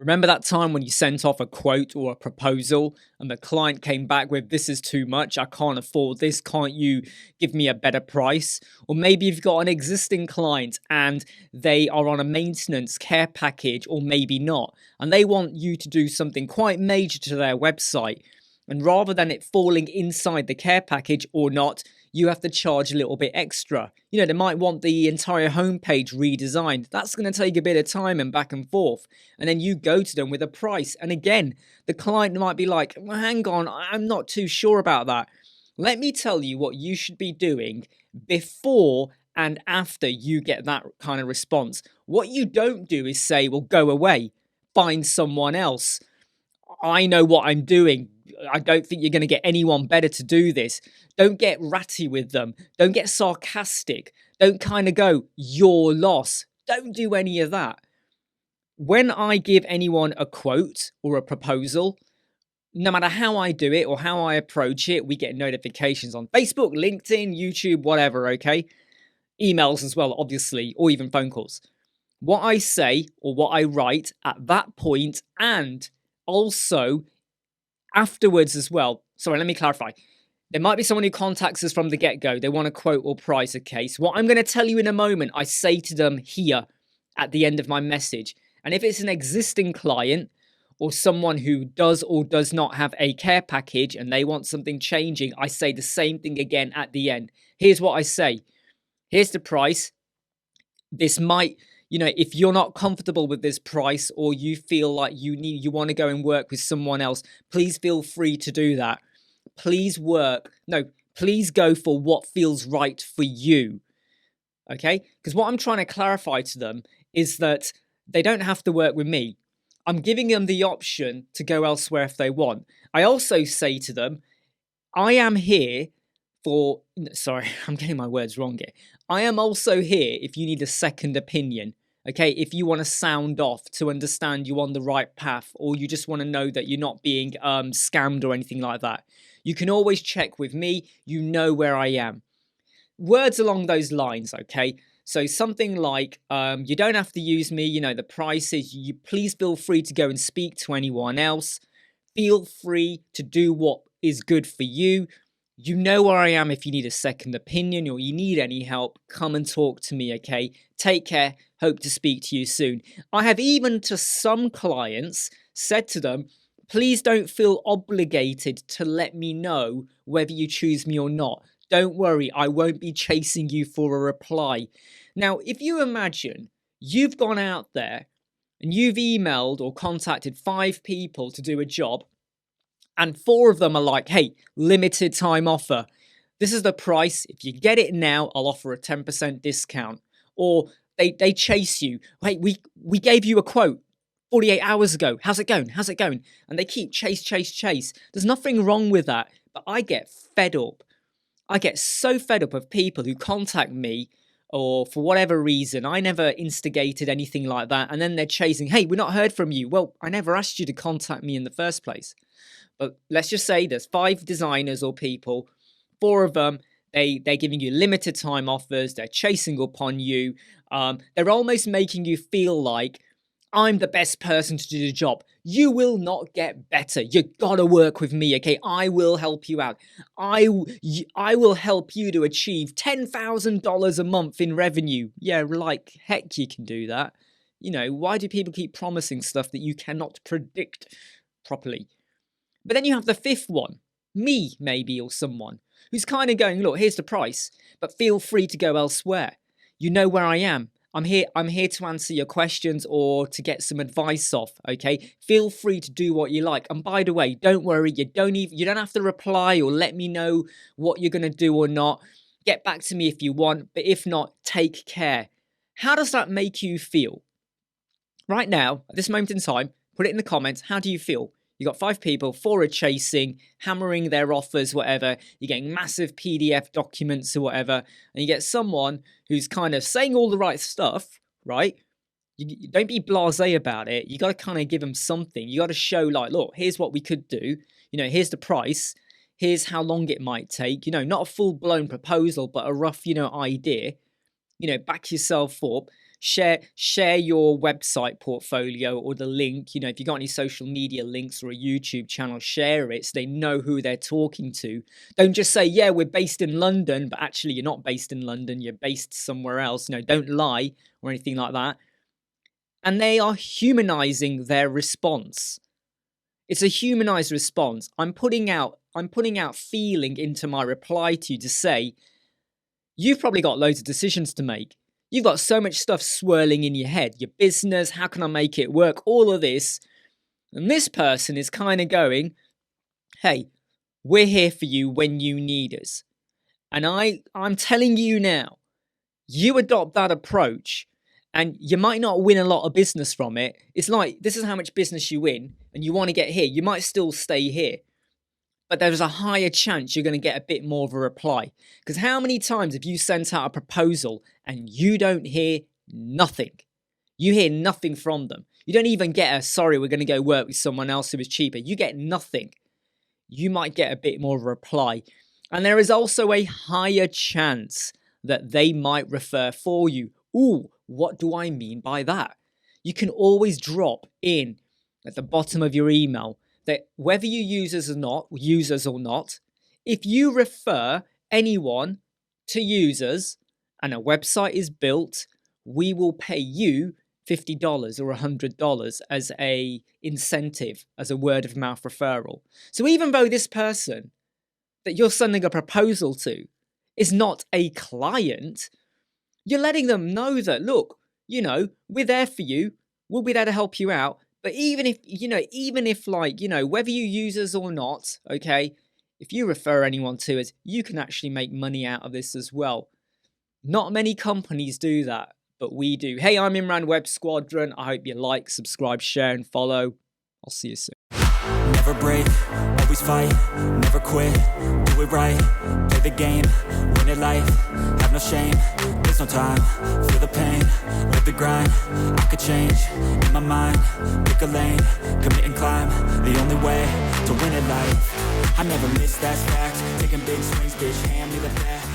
Remember that time when you sent off a quote or a proposal and the client came back with, this is too much, I can't afford this, can't you give me a better price? Or maybe you've got an existing client and they are on a maintenance care package, or maybe not, and they want you to do something quite major to their website. And rather than it falling inside the care package or not, you have to charge a little bit extra. You know, they might want the entire homepage redesigned. That's going to take a bit of time and back and forth. And then you go to them with a price. And again, the client might be like, well, hang on, I'm not too sure about that. Let me tell you what you should be doing before and after you get that kind of response. What you don't do is say, well, go away, find someone else. I know what I'm doing. I don't think you're going to get anyone better to do this. Don't get ratty with them. Don't get sarcastic. Don't kind of go, your loss. Don't do any of that. When I give anyone a quote or a proposal, no matter how I do it or how I approach it, we get notifications on Facebook, LinkedIn, YouTube, whatever, okay? Emails as well, obviously, or even phone calls. What I say or what I write at that point, and also afterwards as well. Sorry, let me clarify. There might be someone who contacts us from the get-go. They want a quote or price a case. What I'm going to tell you in a moment, I say to them here at the end of my message. And if it's an existing client or someone who does or does not have a care package and they want something changing, I say the same thing again at the end. Here's what I say. Here's the price. This might, if you're not comfortable with this price or you feel like you want to go and work with someone else, please feel free to do that. Please go for what feels right for you. Okay? Because what I'm trying to clarify to them is that they don't have to work with me. I'm giving them the option to go elsewhere if they want. I also say to them, I am here for, sorry, I'm getting my words wrong here. I am also here if you need a second opinion. Okay, if you want to sound off to understand you're on the right path, or you just want to know that you're not being scammed or anything like that, you can always check with me. You know where I am. Words along those lines, okay? So something like, you don't have to use me, the price is, you please feel free to go and speak to anyone else. Feel free to do what is good for you. You know where I am if you need a second opinion or you need any help. Come and talk to me, okay? Take care. Hope to speak to you soon. I have even to some clients said to them, please don't feel obligated to let me know whether you choose me or not. Don't worry, I won't be chasing you for a reply. Now, if you imagine you've gone out there and you've emailed or contacted 5 people to do a job, and 4 of them are like, hey, limited time offer. This is the price. If you get it now, I'll offer a 10% discount. Or they chase you. Hey, we gave you a quote 48 hours ago. How's it going? How's it going? And they keep chase. There's nothing wrong with that. But I get fed up. I get so fed up of people who contact me, or for whatever reason, I never instigated anything like that. And then they're chasing, hey, we've not heard from you. Well, I never asked you to contact me in the first place. But let's just say there's 5 designers or people, 4 of them, they're giving you limited time offers, they're chasing up on you, they're almost making you feel like, I'm the best person to do the job. You will not get better. You gotta work with me, okay? I will help you out. I will help you to achieve $10,000 a month in revenue. Yeah, like, heck you can do that. Why do people keep promising stuff that you cannot predict properly? But then you have the 5th one, me maybe, or someone, who's kind of going, look, here's the price, but feel free to go elsewhere. You know where I am. I'm here to answer your questions or to get some advice off, okay? Feel free to do what you like. And by the way, don't worry, you don't have to reply or let me know what you're going to do or not. Get back to me if you want, but if not, take care. How does that make you feel? Right now, at this moment in time, put it in the comments. How do you feel? You got 5 people, 4 are chasing, hammering their offers, whatever. You're getting massive PDF documents or whatever. And you get someone who's kind of saying all the right stuff, right? You don't be blasé about it. You got to kind of give them something. You got to show like, look, here's what we could do. Here's the price. Here's how long it might take. Not a full-blown proposal, but a rough, idea. Back yourself up. share your website portfolio or the link. You know, if you got any social media links or a YouTube channel, share it so they know who they're talking to. Don't just say, yeah, we're based in London, but actually you're not based in London, you're based somewhere else. No, don't lie or anything like that. And they are humanizing their response. It's a humanized response. I'm putting out feeling into my reply to you to say, you've probably got loads of decisions to make. You've got so much stuff swirling in your head. Your business, how can I make it work? All of this. And this person is kind of going, hey, we're here for you when you need us. And I'm telling you now, you adopt that approach and you might not win a lot of business from it. It's like, this is how much business you win and you want to get here. You might still stay here, but there's a higher chance you're going to get a bit more of a reply. Because how many times have you sent out a proposal and you don't hear nothing? You hear nothing from them. You don't even get a, sorry, we're going to go work with someone else who is cheaper. You get nothing. You might get a bit more of a reply. And there is also a higher chance that they might refer for you. Ooh, what do I mean by that? You can always drop in at the bottom of your email that whether you use us or not, if you refer anyone to users and a website is built, we will pay you $50 or $100 as a incentive, as a word of mouth referral. So even though this person that you're sending a proposal to is not a client, you're letting them know that, look, you know, we're there for you. We'll be there to help you out. But even if like, you know, whether you use us or not, okay, if you refer anyone to us, you can actually make money out of this as well. Not many companies do that, but we do. Hey, I'm Imran, Web Squadron. I hope you like, subscribe, share, and follow. I'll see you soon. Never break, always fight, never quit, do it right, play the game, win it life, have no shame, there's no time, feel the pain, live the grind, I could change, in my mind, pick a lane, commit and climb, the only way to win it life, I never miss, that's fact, taking big swings, bitch, hand me the bat.